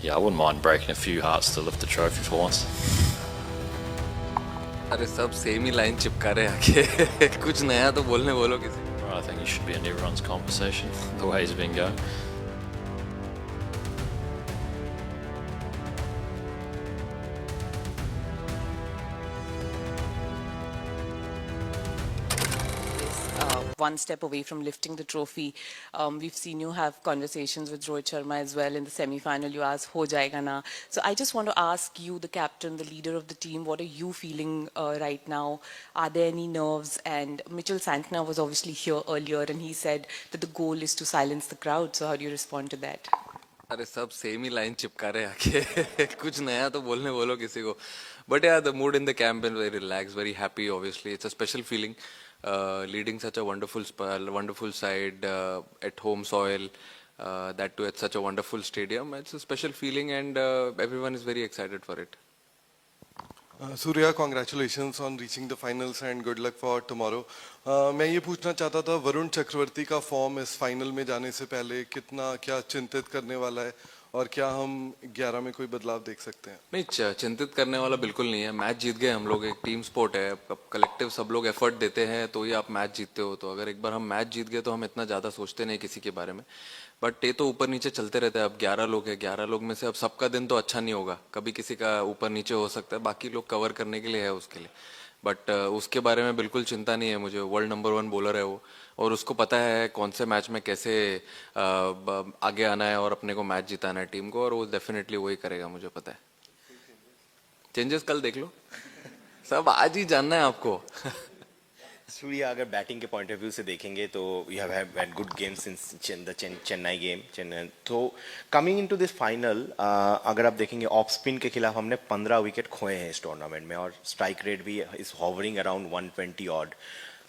Yeah, I wouldn't mind breaking a few hearts to lift the trophy for once. अरे सब same ही line चिपका रहे आके कुछ नया तो बोलने बोलो किसी I think he should be in everyone's conversation, the way he's been going. One step away from lifting the trophy. We've seen you have conversations with Rohit Sharma as well in the semi-final. You asked, "Ho jayega na?" So I just want to ask you, the captain, the leader of the team, what are you feeling right now? Are there any nerves? And Mitchell Santner was obviously here earlier, and he said that the goal is to silence the crowd. So how do you respond to that? अरे सब same ही line चिपका रहे आके कुछ नया तो बोलने बोलो किसी को बट यार the mood in the camp is very relax very happy obviously it's a special feeling leading such a wonderful side at home soil, that too at such a wonderful stadium. It's a special feeling, and everyone is very excited for it. Surya, congratulations on reaching the finals and good luck for tomorrow. मैं ये पूछना चाहता था, वरुण चक्रवर्ती का form इस final में जाने से पहले कितना क्या चिंतित करने वाला है और क्या हम 11 में कोई बदलाव देख सकते हैं? नहीं, चिंतित करने वाला बिल्कुल नहीं है. मैच जीत गए हम लोग. एक टीम स्पोर्ट है, कलेक्टिव सब लोग एफर्ट देते हैं तो ही आप मैच जीतते हो. तो अगर एक बार हम मैच जीत गए तो हम इतना ज़्यादा सोचते नहीं किसी के बारे में. बट ये तो ऊपर नीचे चलते रहता है. अब 11 लोग हैं, 11 लोग में से अब सबका दिन तो अच्छा नहीं होगा. कभी किसी का ऊपर नीचे हो सकता है. बाकी लोग कवर करने के लिए है उसके लिए. बट उसके बारे में बिल्कुल चिंता नहीं है मुझे. वर्ल्ड नंबर 1 बॉलर है वो, और उसको पता है कौन से मैच में कैसे आगे आना है और अपने को मैच जिताना है टीम को, और वो डेफिनेटली वही करेगा, मुझे पता है. चेंजेस कल देख लो. सब आज ही जानना है आपको. सूर्या, अगर बैटिंग के पॉइंट ऑफ व्यू से देखेंगे तो you have had good games since the Chennai game. तो कमिंग इनटू दिस फाइनल, अगर आप देखेंगे ऑफ स्पिन के खिलाफ हमने 15 विकेट खोए हैं इस टूर्नामेंट में, और स्ट्राइक रेट भी इज हॉवरिंग अराउंड 120 ऑड.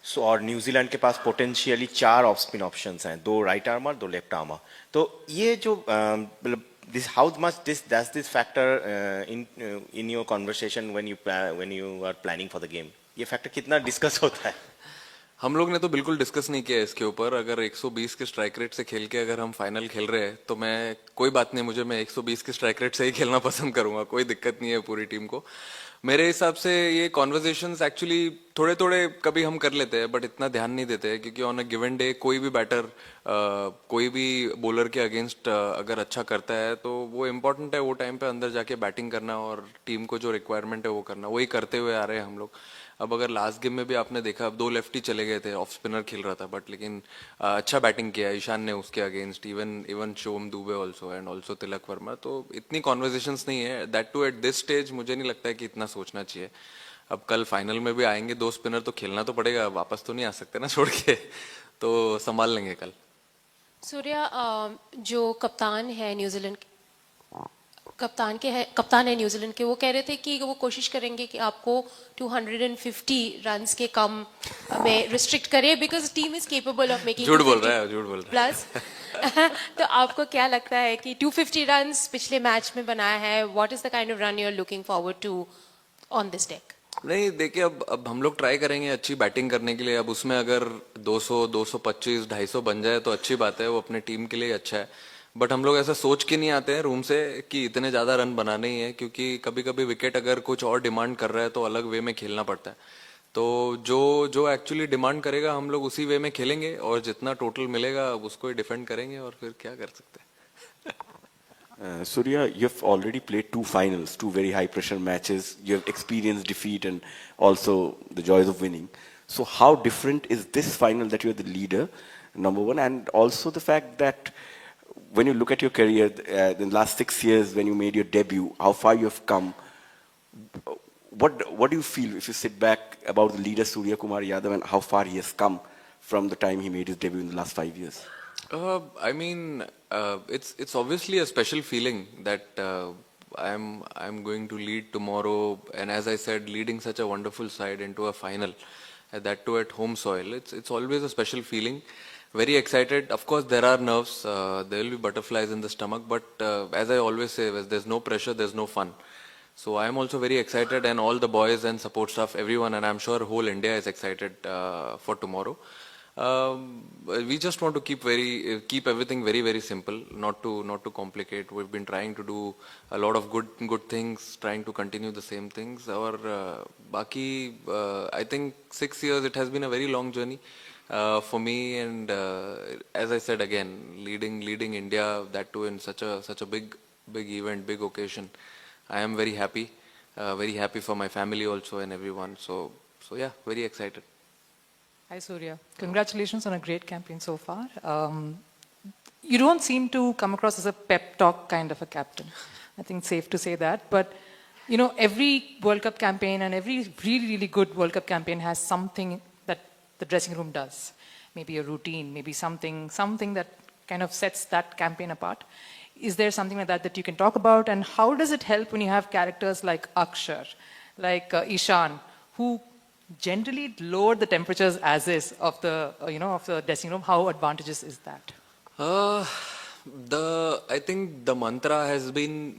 सो और न्यूजीलैंड के पास पोटेंशियली 4 ऑफ स्पिन ऑप्शंस हैं, 2 राइट आर्मर 2 लेफ्ट आर्मर. तो ये जो this how much does this factor in your conversation when you are planning for the game? ये factor कितना discuss होता है? हम लोग ने तो बिल्कुल डिस्कस नहीं किया इसके ऊपर. अगर 120 के स्ट्राइक रेट से खेल के अगर हम फाइनल खेल रहे हैं तो मैं कोई बात नहीं, मुझे मैं 120 के स्ट्राइक रेट से ही खेलना पसंद करूंगा. कोई दिक्कत नहीं है पूरी टीम को. मेरे हिसाब से ये कॉन्वर्जेशंस एक्चुअली थोड़े थोड़े कभी हम कर लेते हैं, बट इतना ध्यान नहीं देते हैं, क्योंकि ऑन अ गिवन डे कोई भी बैटर कोई भी बॉलर के अगेंस्ट अगर अच्छा करता है तो वो इम्पोर्टेंट है वो टाइम पे अंदर जाके बैटिंग करना और टीम को जो रिक्वायरमेंट है वो करना. वही करते हुए आ रहे हैं हम लोग. अब अगर लास्ट गेम में भी आपने देखा, अब 2 लेफ्टी चले गए थे, ऑफ स्पिनर खेल रहा था, बट लेकिन अच्छा बैटिंग किया ईशान ने उसके against. Even Shivam Dube also and also Tilak Varma. तो इतनी कॉन्वर्जेशंस नहीं है, that to at this stage. मुझे नहीं लगता है कि इतना सोचना चाहिए. अब कल फाइनल में भी आएंगे 2 स्पिनर, तो खेलना तो पड़ेगा, वापस तो नहीं आ सकते ना छोड़ के. तो संभाल लेंगे कल. सूर्या, जो कप्तान है न्यूजीलैंड, कप्तान है न्यूजीलैंड के, वो कह रहे थे कि वो कोशिश करेंगे कि आपको 250 रन्स के कम में रिस्ट्रिक्ट करे, because team is capable of making. झूठ बोल रहा है प्लस. तो आपको क्या लगता है कि 250 रन्स पिछले मैच में बनाया है, what is the kind of run you are looking forward to on this deck? नहीं, देखिए, अब हम लोग ट्राई करेंगे अच्छी बैटिंग करने के लिए. अब उसमें अगर 200, 225, 250 बन जाए तो अच्छी बात है, वो अपने टीम के लिए अच्छा है. बट हम लोग ऐसा सोच के नहीं आते हैं रूम से कि इतने ज्यादा रन बनाने ही है, क्योंकि कभी कभी विकेट अगर कुछ और डिमांड कर रहा है तो अलग वे में खेलना पड़ता है. तो जो एक्चुअली डिमांड करेगा हम लोग उसी वे में खेलेंगे, और जितना टोटल मिलेगा उसको ही डिफेंड करेंगे, और फिर क्या कर सकते हैं. Surya, you've already played 2 finals, 2 very high pressure matches. You have experienced defeat and also the joys of winning. So how different is this final that you're the leader, number one, and also the fact that when you look at your career in the last 6 years, when you made your debut, how far you have come, what do you feel if you sit back about the leader Surya Kumar Yadav and how far he has come from the time he made his debut in the last 5 years? I mean, it's obviously a special feeling that I'm going to lead tomorrow, and as I said, leading such a wonderful side into a final, that too at home soil. It's always a special feeling. Very excited. Of course, there are nerves. There will be butterflies in the stomach, but as I always say, there's no pressure, there's no fun. So I am also very excited, and all the boys and support staff, everyone, and I'm sure whole India is excited for tomorrow. We just want to keep everything very very simple, not to complicate. We've been trying to do a lot of good things, trying to continue the same things. I think 6 years, it has been a very long journey for me, and as I said again, leading India, that too in such a big event, big occasion. I am very happy for my family also and everyone. So yeah, very excited. Hi, Surya. Congratulations on a great campaign so far. You don't seem to come across as a pep talk kind of a captain. I think it's safe to say that. But, every World Cup campaign and every really, really good World Cup campaign has something that the dressing room does. Maybe a routine, maybe something that kind of sets that campaign apart. Is there something like that you can talk about? And how does it help when you have characters like Akshar, like Ishan, who generally lower the temperatures as is of the of the dressing room? How advantageous is that? I think the mantra has been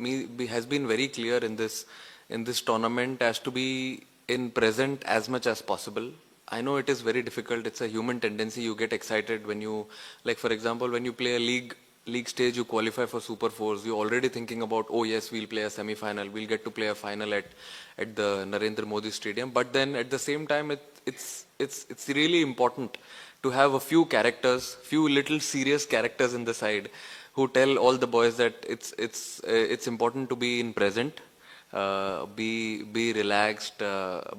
very clear in this tournament, as to be in present as much as possible. I know it is very difficult. It's a human tendency. You get excited when you, like for example, when you play a league stage, you qualify for Super Fours. You're already thinking about, oh yes, we'll play a semi-final. We'll get to play a final at the Narendra Modi Stadium. But then at the same time, it's really important to have a few little serious characters in the side, who tell all the boys that it's important to be in present, be relaxed,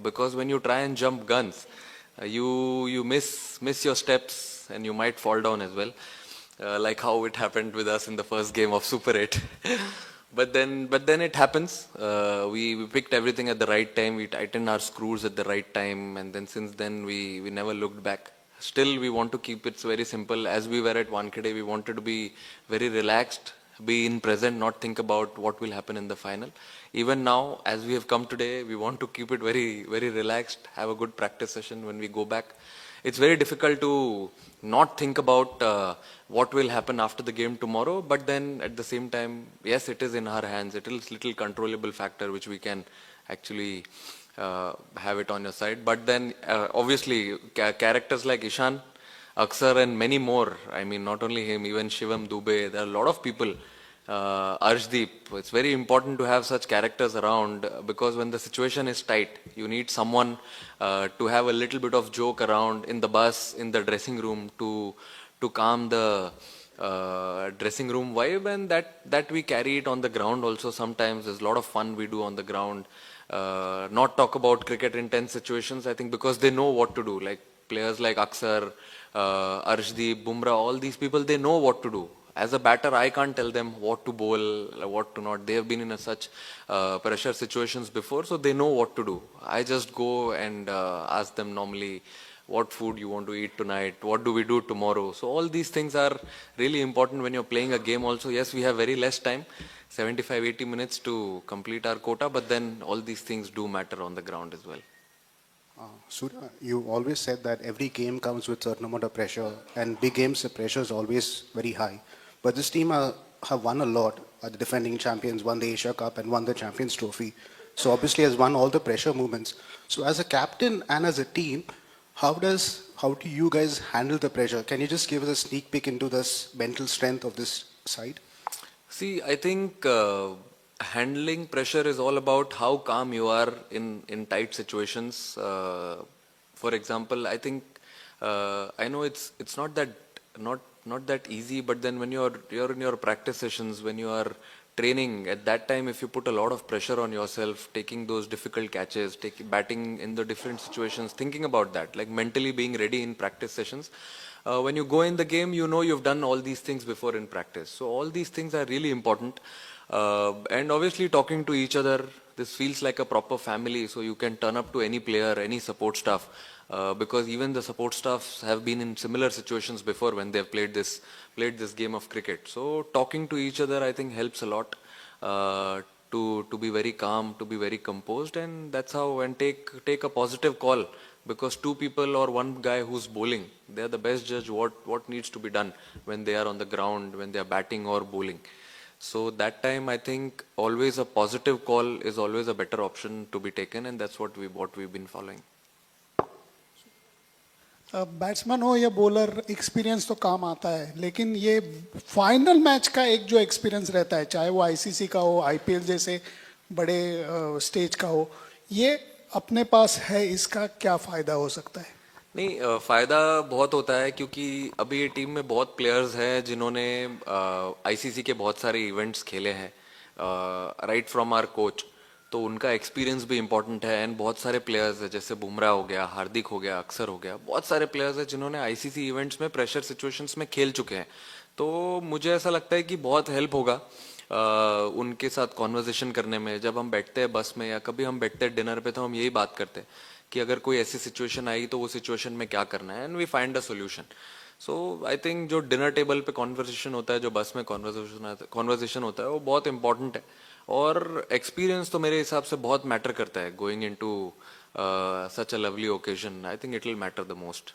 because when you try and jump guns, you miss your steps and you might fall down as well. Like how it happened with us in the first game of Super 8. But then it happens. We picked everything at the right time. We tightened our screws at the right time, and then since then we never looked back. Still, we want to keep it very simple. As we were at Wankhede, we wanted to be very relaxed, be in present, not think about what will happen in the final. Even now, as we have come today, we want to keep it very, very relaxed, have a good practice session when we go back. It's very difficult to not think about what will happen after the game tomorrow, but then at the same time, yes, it is in our hands. It is a little controllable factor which we can actually have it on your side. But then obviously characters like Ishan, Akshar and many more, I mean not only him, even Shivam Dubey, there are a lot of people, Arshdeep. It's very important to have such characters around, because when the situation is tight, you need someone to have a little bit of joke around in the bus, in the dressing room, to calm the dressing room vibe, and that we carry it on the ground also. Sometimes there's a lot of fun we do on the ground. Not talk about cricket intense situations, I think, because they know what to do. Like players like Akshar, Arshdeep, Bumrah, all these people, they know what to do. As a batter, I can't tell them what to bowl, what to not. They have been in such pressure situations before, so they know what to do. I just go and ask them normally, what food you want to eat tonight, what do we do tomorrow. So all these things are really important when you're playing a game also. Yes, we have very less time, 75-80 minutes to complete our quota, but then all these things do matter on the ground as well. Surya, you always said that every game comes with certain amount of pressure, and big games, the pressure is always very high. But this team have won a lot. The defending champions won the Asia Cup and won the Champions Trophy. So obviously has won all the pressure movements. So as a captain and as a team, how do you guys handle the pressure? Can you just give us a sneak peek into this mental strength of this side? See, I think handling pressure is all about how calm you are in tight situations. For example, I think I know it's not that easy, but then when you're in your practice sessions, when you are training, at that time, if you put a lot of pressure on yourself, taking those difficult catches, batting in the different situations, thinking about that, like mentally being ready in practice sessions. When you go in the game, you know you've done all these things before in practice. So all these things are really important. And obviously talking to each other, this feels like a proper family, so you can turn up to any player, any support staff, because even the support staffs have been in similar situations before when they've played this game of cricket. So talking to each other, I think, helps a lot to be very calm, to be very composed, and that's how, and take a positive call, because two people or one guy who's bowling, they are the best judge what needs to be done when they are on the ground, when they are batting or bowling. So that time, I think always a positive call is always a better option to be taken, and that's what we've been following. Batsman हो या bowler, experience तो काम आता है, लेकिन ये final match का एक जो एक्सपीरियंस रहता है, चाहे वो आईसीसी का हो, आईपीएल जैसे बड़े स्टेज का हो, ये अपने पास है, इसका क्या फायदा हो सकता है? नहीं, फायदा बहुत होता है क्योंकि अभी ये टीम में बहुत प्लेयर्स हैं जिन्होंने आईसीसी के बहुत सारे इवेंट्स खेले हैं, राइट फ्रॉम आवर कोच, तो उनका एक्सपीरियंस भी इम्पोर्टेंट है। एंड बहुत सारे प्लेयर्स हैं, जैसे बुमराह हो गया, हार्दिक हो गया, अक्षर हो गया, बहुत सारे प्लेयर्स हैं जिन्होंने आईसीसी इवेंट्स में प्रेशर सिचुएशंस में खेल चुके हैं। तो मुझे ऐसा लगता है कि बहुत हेल्प होगा उनके साथ कॉन्वर्जेशन करने में। जब हम बैठते हैं बस में या कभी हम बैठते हैं डिनर पे, तो हम यही बात करते हैं कि अगर कोई ऐसी सिचुएशन आई तो वो सिचुएशन में क्या करना है, and we find a solution. So I think जो डिनर टेबल पे कॉन्वर्सेशन होता है, जो बस में कॉन्वर्सेशन होता है, वो बहुत इंपॉर्टेंट है। और एक्सपीरियंस तो मेरे हिसाब से बहुत मैटर करता है going into such a lovely occasion. I think it will matter the most.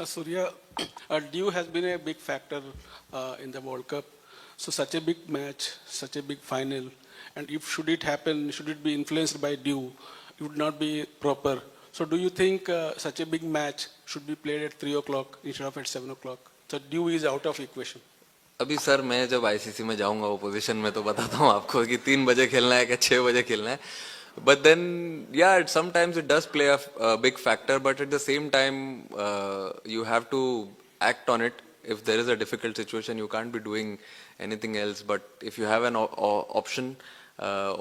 Surya, dew has been a big factor in the World Cup. So such a big match, such a big final, and if should it happen, should it be influenced by dew, it would not be proper. So do you think such a big match should be played at 3 o'clock instead of at 7 o'clock? So dew is out of equation. अभी sir मैं जब ICC में जाऊंगा opposition में तो बताता हूँ आपको कि 3 बजे खेलना है क्या 6 बजे खेलना है। But then, yeah, sometimes it does play a big factor, but at the same time, you have to act on it. If there is a difficult situation, you can't be doing anything else. But if you have an option,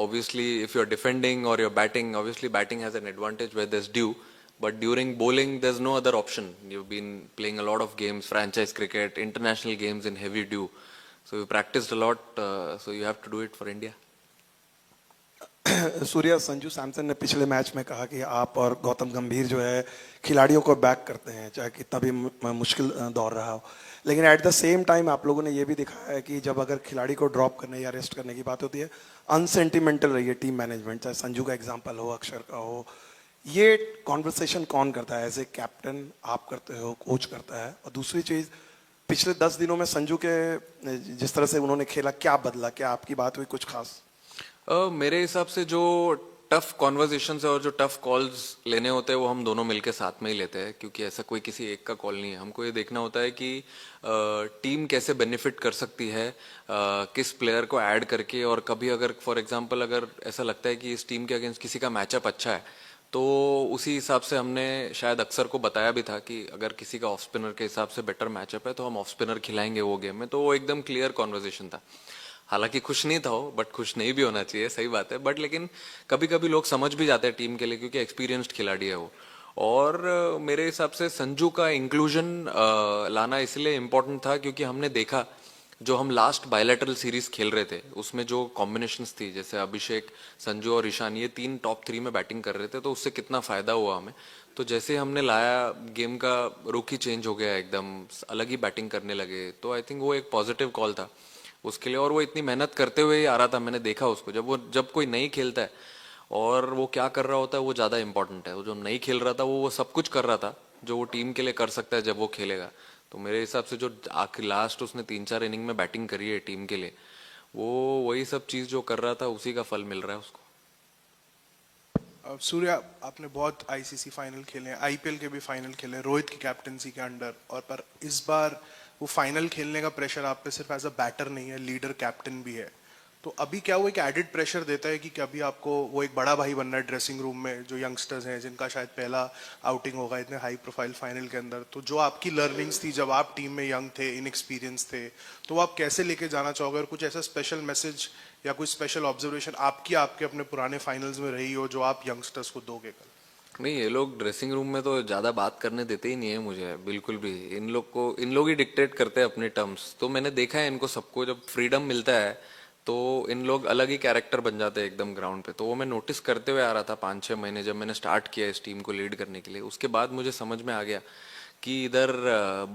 obviously, if you're defending or you're batting, obviously batting has an advantage where there's dew. But during bowling, there's no other option. You've been playing a lot of games, franchise cricket, international games in heavy dew. So you practiced a lot, so you have to do it for India. Surya, Sanju Samson ने पिछले match में कहा कि आप और गौतम गंभीर जो है खिलाड़ियों को बैक करते हैं, चाहे कितना भी मुश्किल दौर रहा हो। लेकिन एट द सेम टाइम आप लोगों ने ये भी दिखाया है कि जब अगर खिलाड़ी को ड्रॉप करने या रेस्ट करने की बात होती है, अनसेंटिमेंटल रही है टीम मैनेजमेंट, चाहे संजू का एग्जाम्पल हो, अक्षर का हो। ये कॉन्वर्सेशन कौन करता है? एज ए कैप्टन आप करते हो, कोच करता है? और दूसरी चीज़, पिछले 10 दिनों में संजू के जिस तरह से उन्होंने खेला, क्या बदला? क्या आपकी बात हुई कुछ खास? मेरे हिसाब से जो टफ कॉन्वर्जेशन है और जो टफ कॉल्स लेने होते हैं वो हम दोनों मिलके साथ में ही लेते हैं, क्योंकि ऐसा कोई किसी एक का कॉल नहीं है। हमको ये देखना होता है कि टीम कैसे बेनिफिट कर सकती है किस प्लेयर को ऐड करके। और कभी अगर फॉर एग्जांपल अगर ऐसा लगता है कि इस टीम के अगेंस्ट किसी का मैचअप अच्छा है, तो उसी हिसाब से हमने शायद अक्सर को बताया भी था कि अगर किसी का ऑफ स्पिनर के हिसाब से बेटर मैचअप है तो हम ऑफ स्पिनर खिलाएंगे वो गेम में। तो वो एकदम क्लियर कॉन्वर्जेशन था। हालांकि खुश नहीं था वो, बट खुश नहीं भी होना चाहिए, सही बात है। बट लेकिन कभी कभी लोग समझ भी जाते हैं टीम के लिए, क्योंकि एक्सपीरियंस्ड खिलाड़ी है वो। और मेरे हिसाब से संजू का इंक्लूजन लाना इसलिए इम्पोर्टेंट था क्योंकि हमने देखा जो हम लास्ट बायलैटरल सीरीज खेल रहे थे उसमें जो कॉम्बिनेशंस थी, जैसे अभिषेक, संजू और ईशान, ये 3 टॉप 3 में बैटिंग कर रहे थे, तो उससे कितना फायदा हुआ हमें। तो जैसे हमने लाया, गेम का रुख ही चेंज हो गया, एकदम अलग ही बैटिंग करने लगे। तो आई थिंक वो एक पॉजिटिव कॉल था उसके लिए। और वो इतनी मेहनत करते हुए ही आ रहा था, मैंने देखा उसको। जब कोई नहीं खेलता है और वो क्या कर रहा होता है वो ज़्यादा इंपॉर्टेंट है। वो जो नहीं खेल रहा था वो सब कुछ कर रहा था जो वो टीम के लिए कर सकता है जब वो खेलेगा। तो मेरे हिसाब से जो आखिर लास्ट उसने 3-4 इनिंग में बैटिंग करी है टीम के लिए, वो वही सब चीज़ जो कर रहा था उसी का फल मिल रहा है उसको। सूर्या, आपने बहुत आईसीसी फाइनल खेले हैं, आईपीएल के भी फाइनल खेले हैं रोहित की कैप्टनसी के अंडर, और पर इस बार वो फाइनल खेलने का प्रेशर आप पे सिर्फ एज अ बैटर नहीं है, लीडर कैप्टन भी है। तो अभी क्या वो एक एडिड प्रेशर देता है कि अभी आपको वो एक बड़ा भाई बनना है ड्रेसिंग रूम में, जो यंगस्टर्स हैं जिनका शायद पहला आउटिंग होगा इतने हाई प्रोफाइल फाइनल के अंदर। तो जो आपकी लर्निंग्स थी जब आप टीम में यंग थे, इनएक्सपीरियंस थे, तो आप कैसे लेके जाना चाहोगे? और कुछ ऐसा स्पेशल मैसेज या कोई स्पेशल ऑब्जर्वेशन आपके अपने पुराने फाइनल्स में रही हो जो आप यंगस्टर्स को दोगे कल? नहीं, ये लोग ड्रेसिंग रूम में तो ज़्यादा बात करने देते ही नहीं है मुझे, बिल्कुल भी। इन लोग ही डिक्टेट करते हैं अपने टर्म्स। तो मैंने देखा है इनको सबको, जब फ्रीडम मिलता है तो इन लोग अलग ही कैरेक्टर बन जाते हैं एकदम ग्राउंड पे। तो वो मैं नोटिस करते हुए आ रहा था 5-6 महीने जब मैंने स्टार्ट किया इस टीम को लीड करने के लिए। उसके बाद मुझे समझ में आ गया कि इधर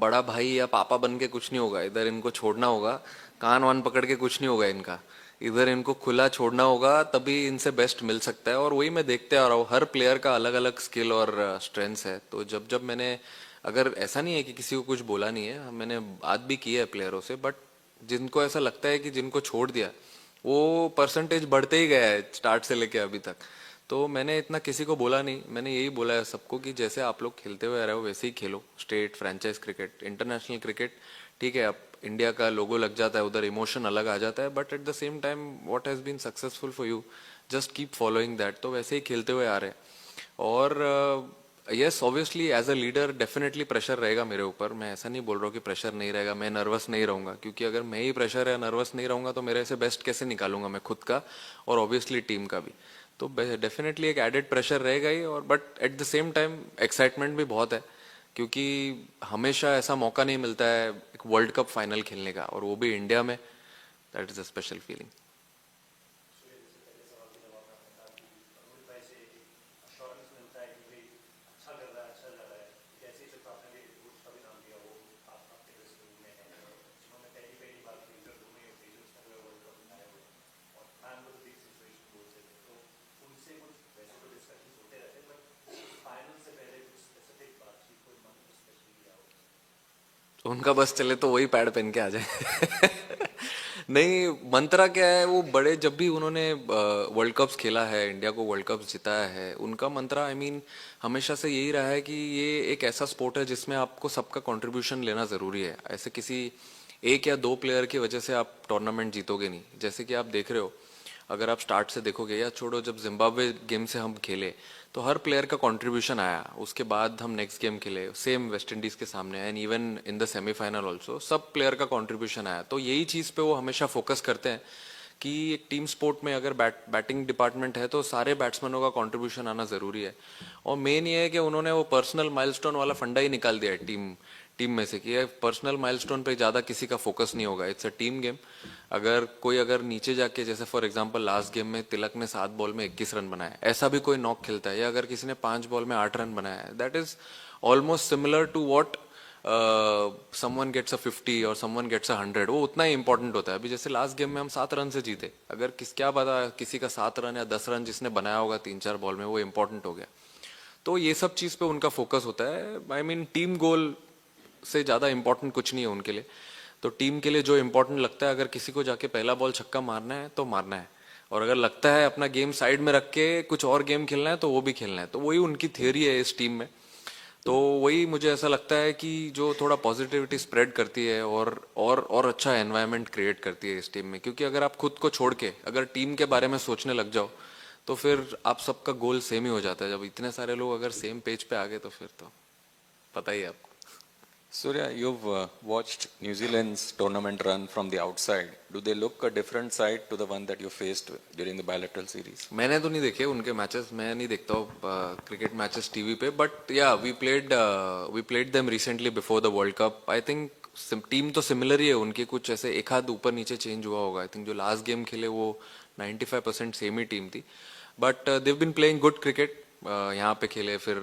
बड़ा भाई या पापा बन के कुछ नहीं होगा, इधर इनको छोड़ना होगा, कान वान पकड़ के कुछ नहीं होगा इनका, इधर इनको खुला छोड़ना होगा, तभी इनसे बेस्ट मिल सकता है। और वही मैं देखते आ रहा हूँ, हर प्लेयर का अलग अलग स्किल और स्ट्रेंथ्स है। तो जब मैंने, अगर ऐसा नहीं है कि किसी को कुछ बोला नहीं है, मैंने बात भी की है प्लेयरों से, बट जिनको ऐसा लगता है कि जिनको छोड़ दिया वो परसेंटेज बढ़ते ही गया है स्टार्ट से लेके अभी तक। तो मैंने इतना किसी को बोला नहीं, मैंने यही बोला है सबको कि जैसे आप लोग खेलते हुए आ रहे हो वैसे ही खेलो. State, franchise cricket, international cricket, ठीक है, अब इंडिया का लोगो लग जाता है उधर, इमोशन अलग आ जाता है, but at the same time what has been successful for you, just keep following that. तो वैसे ही खेलते हुए आ रहे हैं. और yes, obviously as a leader definitely pressure रहेगा मेरे ऊपर. मैं ऐसा नहीं बोल रहा हूँ कि प्रेशर नहीं रहेगा, मैं नर्वस नहीं रहूँगा, क्योंकि अगर मैं ही प्रेशर या नर्वस नहीं रहूँगा तो मेरे से बेस्ट कैसे निकालूंगा मैं खुद का और ऑब्वियसली टीम का भी. तो डेफिनेटली एक एडेड प्रेशर रहेगा ही. और but at the same time excitement भी बहुत है, क्योंकि हमेशा ऐसा मौका नहीं मिलता है एक वर्ल्ड कप फाइनल खेलने का, और वो भी इंडिया में. That is a special feeling. उनका बस चले तो वही पैड पहन के आ जाए. नहीं, मंत्रा क्या है, वो बड़े जब भी उन्होंने वर्ल्ड कप्स खेला है, इंडिया को वर्ल्ड कप्स जिताया है, उनका मंत्रा आई मीन हमेशा से यही रहा है कि ये एक ऐसा स्पोर्ट है जिसमें आपको सबका कंट्रीब्यूशन लेना ज़रूरी है. ऐसे किसी एक या दो प्लेयर की वजह से आप टूर्नामेंट जीतोगे नहीं. जैसे कि आप देख रहे हो, अगर आप स्टार्ट से देखोगे, या छोड़ो जब जिम्बाब्वे गेम से हम खेले तो हर प्लेयर का कंट्रीब्यूशन आया. उसके बाद हम नेक्स्ट गेम खेले सेम वेस्ट इंडीज के सामने, and even in the semifinal also सब प्लेयर का कंट्रीब्यूशन आया. तो यही चीज़ पे वो हमेशा फोकस करते हैं कि एक टीम स्पोर्ट में अगर बैटिंग डिपार्टमेंट है तो सारे बैट्समैनों का कंट्रीब्यूशन आना ज़रूरी है. और मेन ये है कि उन्होंने वो पर्सनल माइलस्टोन वाला फंडा ही निकाल दिया है टीम में से, कि पर्सनल माइलस्टोन पे ज़्यादा किसी का फोकस नहीं होगा. It's a team game. अगर नीचे जाके, जैसे फॉर एग्जांपल लास्ट गेम में तिलक ने 7 बॉल में 21 रन बनाया, ऐसा भी कोई नॉक खेलता है, या अगर किसी ने 5 बॉल में 8 रन बनाया है, that is almost similar to what someone gets a 50 or someone gets अ 100. वो उतना ही इंपॉर्टेंट होता है. अभी जैसे लास्ट गेम में हम 7 रन से जीते, अगर क्या पता किसी का 7 रन या 10 रन जिसने बनाया होगा 3-4 बॉल में, वो इंपॉर्टेंट हो गया. तो ये सब चीज़ पे उनका फोकस होता है. आई मीन टीम गोल से ज़्यादा इंपॉर्टेंट कुछ नहीं है उनके लिए. तो टीम के लिए जो इंपॉर्टेंट लगता है, अगर किसी को जाके पहला बॉल छक्का मारना है तो मारना है, और अगर लगता है अपना गेम साइड में रख के कुछ और गेम खेलना है तो वो भी खेलना है. तो वही उनकी थियरी है इस टीम में. तो वही मुझे ऐसा लगता है कि जो थोड़ा पॉजिटिविटी स्प्रेड करती है और अच्छा एनवायरनमेंट क्रिएट करती है इस टीम में. क्योंकि अगर आप खुद को छोड़ के अगर टीम के बारे में सोचने लग जाओ तो फिर आप सबका गोल सेम ही हो जाता है. जब इतने सारे लोग अगर सेम पेज पे आ गए तो फिर तो पता ही है आपको. Surya, you've watched New Zealand's tournament run from the outside. Do they look a different side to the one that you faced during the bilateral series? मैंने तो नहीं देखे उनके मैचेस, मैं नहीं देखता हूँ क्रिकेट मैचेस टीवी पे, but yeah we played them recently before the world cup. I think team तो सिमिलर ही है उनकी, कुछ ऐसे एक हाथ ऊपर नीचे चेंज हुआ होगा. आई थिंक जो लास्ट गेम खेले वो 95% सेम ही टीम थी, but they've been playing good cricket. यहाँ पे खेले, फिर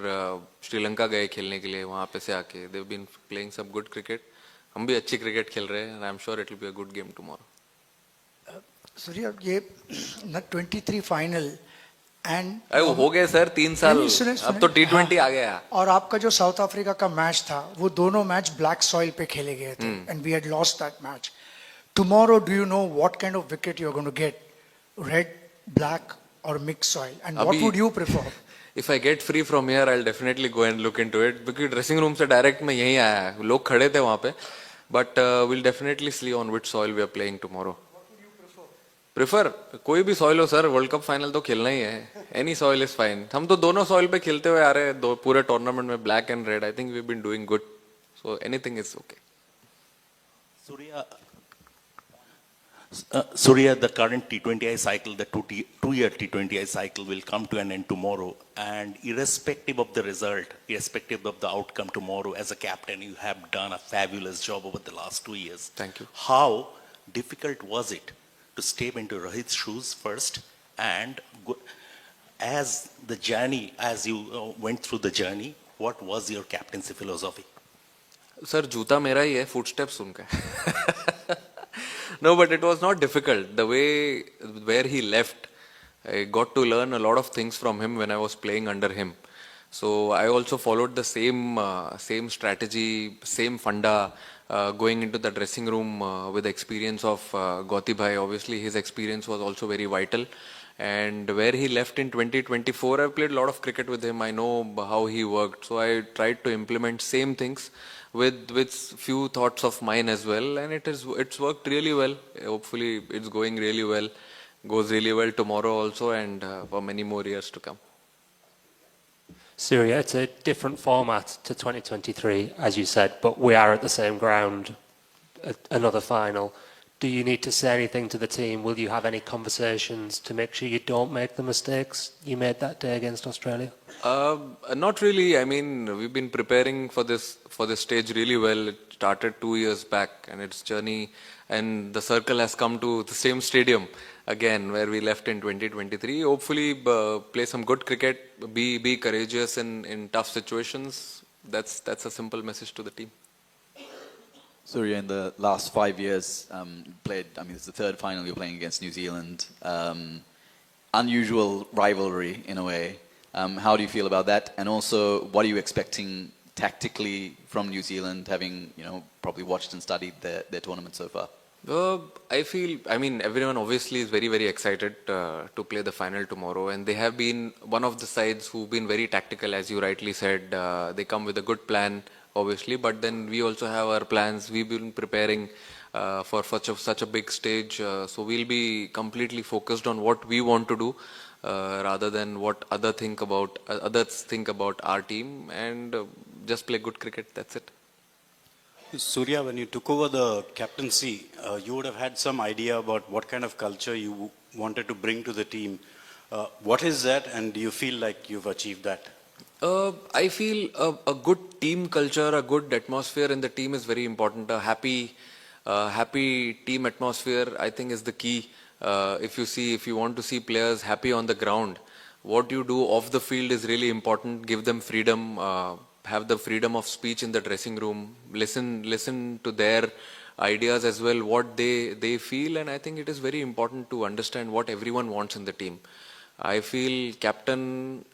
श्रीलंका गए खेलने के लिए, वहाँ पे से आके देव बीन प्लेइंग सब गुड क्रिकेट. हम भी अच्छी क्रिकेट खेल रहे हैं, and I am sure it will be a good game tomorrow. Surya, ये 23 फाइनल एंड वो हो गए सर 3 साल, अब तो T20 आ गया. और आपका जो साउथ अफ्रीका का मैच था, वो दोनों मैच ब्लैक सॉइल पे खेले गए थे, and we had lost that match. Tomorrow do you know what kind of wicket you are going to get, red, black और mix soil, and what would you prefer? If I get free from here, I'll definitely go and look into it. क्योंकि dressing room से direct मैं यहीं आया, लोग खड़े थे वहाँ पे, but we'll definitely see on which soil we are playing tomorrow. Prefer कोई भी सॉइल हो सर, वर्ल्ड कप फाइनल तो खेलना ही है. Any soil is fine. हम तो दोनों सॉइल पे खेलते हुए आ रहे हैं पूरे टूर्नामेंट में, black and red. I think we been doing good, so anything is okay. Surya, the current T20I cycle, the two-year T20I cycle will come to an end tomorrow, and irrespective of the result, irrespective of the outcome tomorrow, as a captain, you have done a fabulous job over the last 2 years. Thank you. How difficult was it to step into Rohit's shoes first, and as the journey, as you went through the journey, what was your captaincy philosophy? Sir जूता मेरा ही है, footsteps उनका. No, but it was not difficult. The way where he left, I got to learn a lot of things from him when I was playing under him. So I also followed the same strategy, same funda. going into the dressing room with the experience of Gauti Bhai. Obviously, his experience was also very vital. And where he left in 2024, I've played a lot of cricket with him. I know how he worked. So I tried to implement same things with few thoughts of mine as well. And it's worked really well. Hopefully, it's going really well. Goes really well tomorrow also and for many more years to come. Surya, it's a different format to 2023, as you said, but we are at the same ground, another final. Do you need to say anything to the team? Will you have any conversations to make sure you don't make the mistakes you made that day against Australia? Not really. I mean, we've been preparing for this stage really well. It started 2 years back, and its journey and the circle has come to the same stadium again where we left in 2023. Hopefully, play some good cricket, be courageous in tough situations. That's a simple message to the team. Surya, in the last 5 years, played, I mean, it's the third final you're playing against New Zealand. Unusual rivalry in a way. How do you feel about that? And also, what are you expecting tactically from New Zealand, having, probably watched and studied their tournament so far? I mean, everyone obviously is very, very excited to play the final tomorrow. And they have been one of the sides who've been very tactical, as you rightly said. They come with a good plan, obviously, but then we also have our plans. We've been preparing for such a big stage, so we'll be completely focused on what we want to do rather than what others think about our team, and just play good cricket. That's it. Surya, when you took over the captaincy, you would have had some idea about what kind of culture you wanted to bring to the team. What is that, and do you feel like you've achieved that? I feel a good team culture, a good atmosphere in the team is very important. A happy team atmosphere, I think, is the key. If you want to see players happy on the ground, what you do off the field is really important. Give them freedom, have the freedom of speech in the dressing room. Listen to their ideas as well, what they feel, and I think it is very important to understand what everyone wants in the team. I feel captain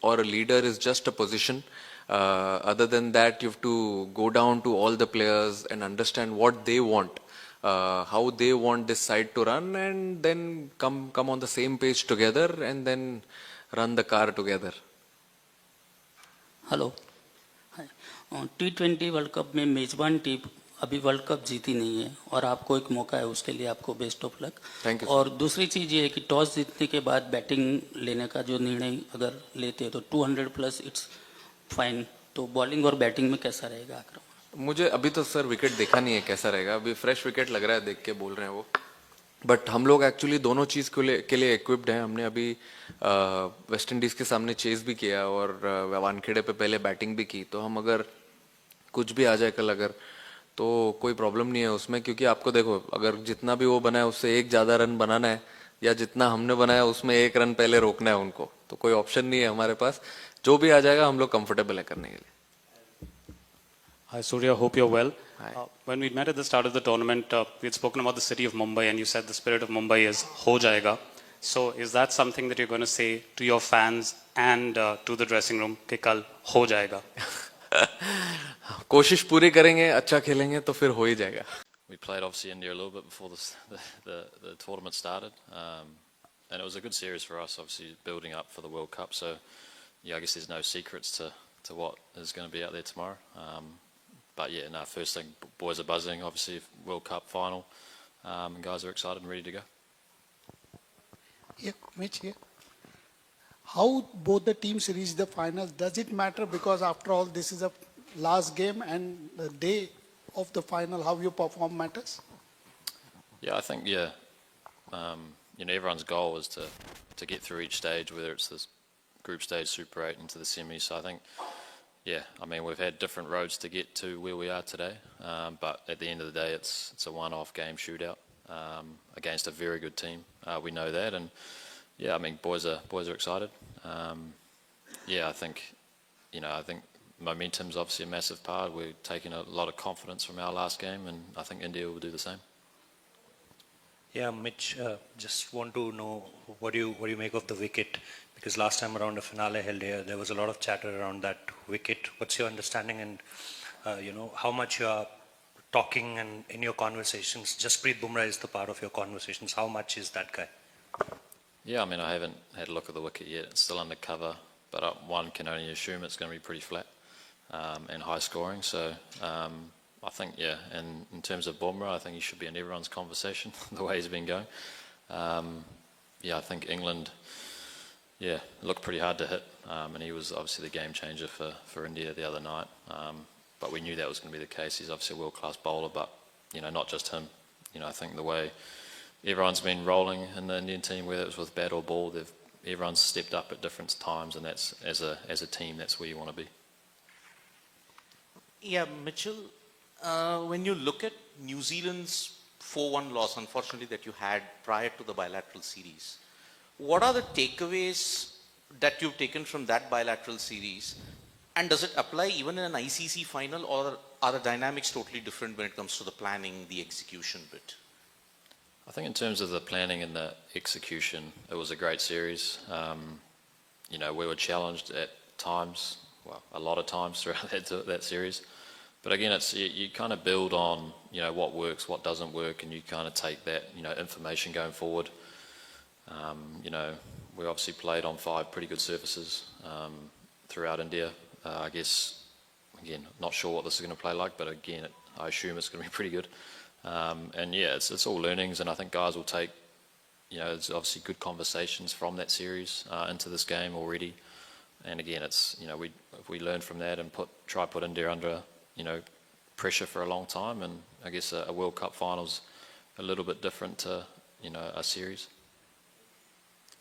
or a leader is just a position. Other than that, you have to go down to all the players and understand what they want, how they want this side to run, and then come on the same page together and then run the car together. Hello, T20 world cup में मेजबान team अभी world cup जीती नहीं है और आपको एक मौका है, उसके लिए आपको best of luck. Thank you. और दूसरी चीज़ ये है कि टॉस जीतने के बाद बैटिंग लेने का जो निर्णय अगर लेते हैं तो 200 प्लस इट्स फाइन, तो बॉलिंग और बैटिंग में कैसा रहेगा आक्रमण? मुझे अभी तो सर विकेट देखा नहीं है कैसा रहेगा, अभी फ्रेश विकेट लग रहा है देख के बोल रहे हैं वो, बट हम लोग एक्चुअली दोनों चीज़ के लिए इक्विप्ड हैं। हमने अभी वेस्ट इंडीज़ के सामने चेस भी किया और वानखेड़े पे पहले बैटिंग भी की, तो हम अगर कुछ भी आ जाए कल अगर, तो कोई प्रॉब्लम नहीं है उसमें, क्योंकि आपको देखो अगर जितना भी वो बना है उससे एक ज़्यादा रन बनाना है, या जितना हमने बनाया उसमें एक रन पहले रोकना है उनको, तो कोई ऑप्शन नहीं है हमारे पास। जो भी आ जाएगा हम लोग कंफर्टेबल है करने के लिए। Hi Surya, hope you're well. When we met at the start of the tournament, we had spoken about the city of Mumbai, and you said the spirit of Mumbai is ho jayega. So is that something that you're going to say to your fans and to the dressing room कि कल हो जाएगा? कोशिश पूरी करेंगे, अच्छा खेलेंगे तो फिर हो ही जाएगा। We played obviously India a little bit before the tournament started, and it was a good series for us, obviously building up for the World Cup. So yeah, I guess there's no secrets to what is going to be out there tomorrow. But yeah, no, first thing, boys are buzzing, obviously World Cup final, and guys are excited and ready to go. Yeah, Mitch here. How both the teams reach the final? Does it matter? Because after all, this is a last game, and the day of the final, how you perform matters. Yeah, I think everyone's goal is to get through each stage, whether it's this group stage, Super 8 into the semis. So I think, yeah, I mean we've had different roads to get to where we are today, but at the end of the day, it's a one-off game shootout against a very good team. We know that, and yeah, I mean boys are excited. Yeah, I think momentum's obviously a massive part. We're taking a lot of confidence from our last game, and I think India will do the same. Yeah, Mitch, just want to know what do you make of the wicket? Because last time around the finale held here, there was a lot of chatter around that wicket. What's your understanding, and how much you are talking and in your conversations? Jasprit Bumrah is the part of your conversations. How much is that guy? Yeah, I mean, I haven't had a look at the wicket yet. It's still under cover, but one can only assume it's going to be pretty flat and high scoring. So I think, yeah, and in terms of Bumrah, I think he should be in everyone's conversation the way he's been going. Yeah, I think England, yeah, looked pretty hard to hit, and he was obviously the game changer for India the other night. But we knew that was going to be the case. He's obviously a world-class bowler, but, you know, not just him. You know, I think the way everyone's been rolling in the Indian team, whether it was with bat or ball, everyone's stepped up at different times, and that's, as a team, that's where you want to be. Yeah, Mitchell, when you look at New Zealand's 4-1 loss, unfortunately, that you had prior to the bilateral series, what are the takeaways that you've taken from that bilateral series? And does it apply even in an ICC final, or are the dynamics totally different when it comes to the planning, the execution bit? I think in terms of the planning and the execution, it was a great series. You know, we were challenged at times, well, a lot of times throughout that series. But again, it's you kind of build on, you know, what works, what doesn't work, and you kind of take that, you know, information going forward. You know, we obviously played on 5 pretty good surfaces throughout India. I guess, again, not sure what this is going to play like, but again, I assume it's going to be pretty good. And yeah, it's all learnings, and I think guys will take, you know, there's obviously good conversations from that series into this game already. And again, it's, you know, if we learn from that and try put India under, you know, pressure for a long time, and I guess a World Cup final's a little bit different to, you know, a series.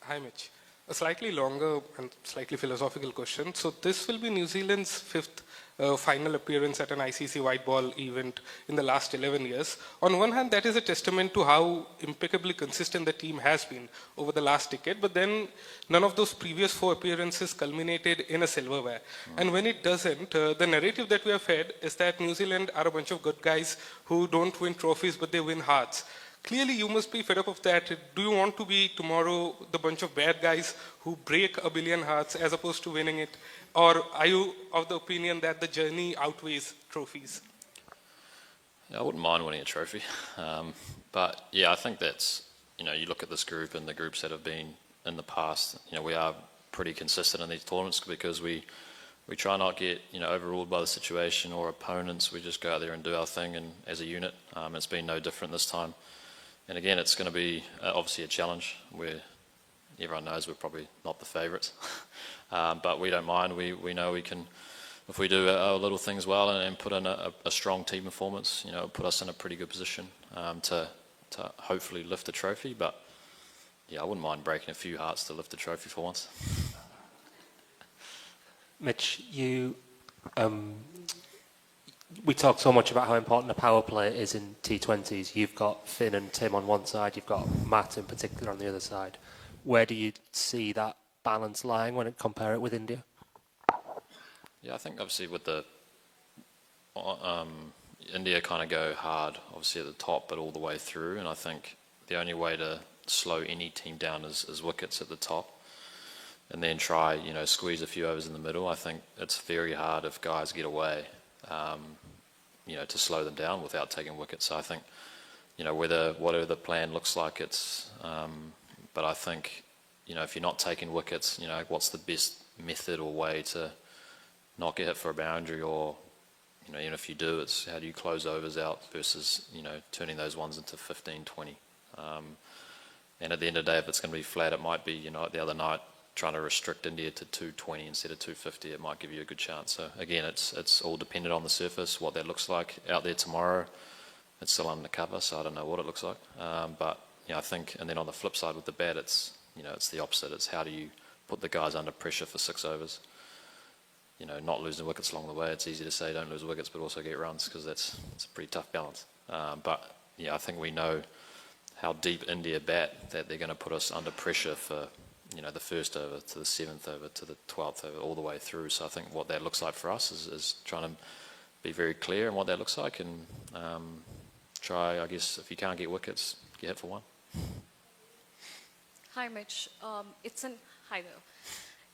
Hi, Mitch. A slightly longer and slightly philosophical question. So this will be New Zealand's 5th final appearance at an ICC white ball event in the last 11 years. On one hand, that is a testament to how impeccably consistent the team has been over the last decade, but then none of those previous 4 appearances culminated in a silverware. And when it doesn't, the narrative that we have had is that New Zealand are a bunch of good guys who don't win trophies, but they win hearts. Clearly, you must be fed up of that. Do you want to be tomorrow the bunch of bad guys who break a billion hearts as opposed to winning it? Or are you of the opinion that the journey outweighs trophies? Yeah, I wouldn't mind winning a trophy. But yeah, I think that's, you know, you look at this group and the groups that have been in the past, you know, we are pretty consistent in these tournaments because we try not get, you know, overruled by the situation or opponents. We just go out there and do our thing, and as a unit, it's been no different this time. And again, it's going to be obviously a challenge where everyone knows we're probably not the favourites. But we don't mind. We know we can, if we do our little things well and put in a strong team performance, you know, put us in a pretty good position to hopefully lift the trophy. But yeah, I wouldn't mind breaking a few hearts to lift the trophy for once. Mitch, we talk so much about how important a power play is in T20s. You've got Finn and Tim on one side, you've got Matt in particular on the other side. Where do you see that balance lying when you compare it with India? Yeah, I think obviously with the India kind of go hard, obviously at the top, but all the way through. And I think the only way to slow any team down is wickets at the top, and then try, you know, squeeze a few overs in the middle. I think it's very hard if guys get away, you know, to slow them down without taking wickets. So I think, you know, whatever the plan looks like, it's. But I think, you know, if you're not taking wickets, you know, what's the best method or way to not get hit for a boundary, or, you know, even if you do, it's how do you close overs out versus, you know, turning those ones into 15, 20. And at the end of the day, if it's going to be flat, it might be, you know, like the other night, trying to restrict India to 220 instead of 250, it might give you a good chance. So again, it's all dependent on the surface, what that looks like out there tomorrow. It's still undercover, so I don't know what it looks like. But you know, I think, and then on the flip side with the bat, it's, you know, it's the opposite. It's how do you put the guys under pressure for 6 overs? You know, not losing wickets along the way. It's easy to say don't lose wickets, but also get runs, because it's a pretty tough balance. But yeah, I think we know how deep India bat that they're going to put us under pressure for, you know, the first over to the 7th over to the 12th over, all the way through. So I think what that looks like for us is trying to be very clear in what that looks like, and try, I guess, if you can't get wickets, get hit for one. Hi, Mitch. Hi there.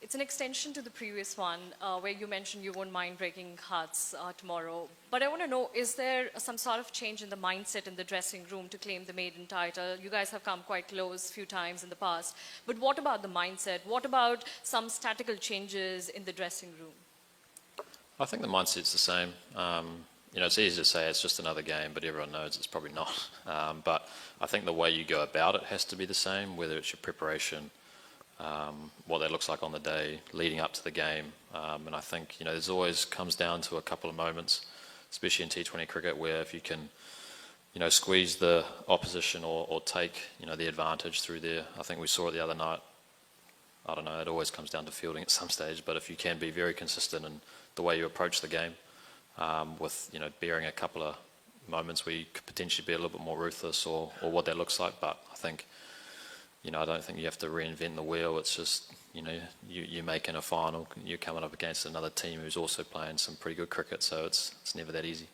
It's an extension to the previous one where you mentioned you won't mind breaking hearts tomorrow. But I want to know, is there some sort of change in the mindset in the dressing room to claim the maiden title? You guys have come quite close a few times in the past. But what about the mindset? What about some statical changes in the dressing room? I think the mindset's the same. You know, it's easy to say it's just another game, but everyone knows it's probably not. But I think the way you go about it has to be the same, whether it's your preparation, what that looks like on the day leading up to the game. And I think, you know, there's always comes down to a couple of moments, especially in T20 cricket, where if you can, you know, squeeze the opposition or take, you know, the advantage through there. I think we saw it the other night. I don't know, it always comes down to fielding at some stage, but if you can be very consistent in the way you approach the game, with, you know, bearing a couple of moments where you could potentially be a little bit more ruthless or what that looks like. But I think, you know, I don't think you have to reinvent the wheel. It's just, you know, you're making a final, you're coming up against another team who's also playing some pretty good cricket, so it's never that easy.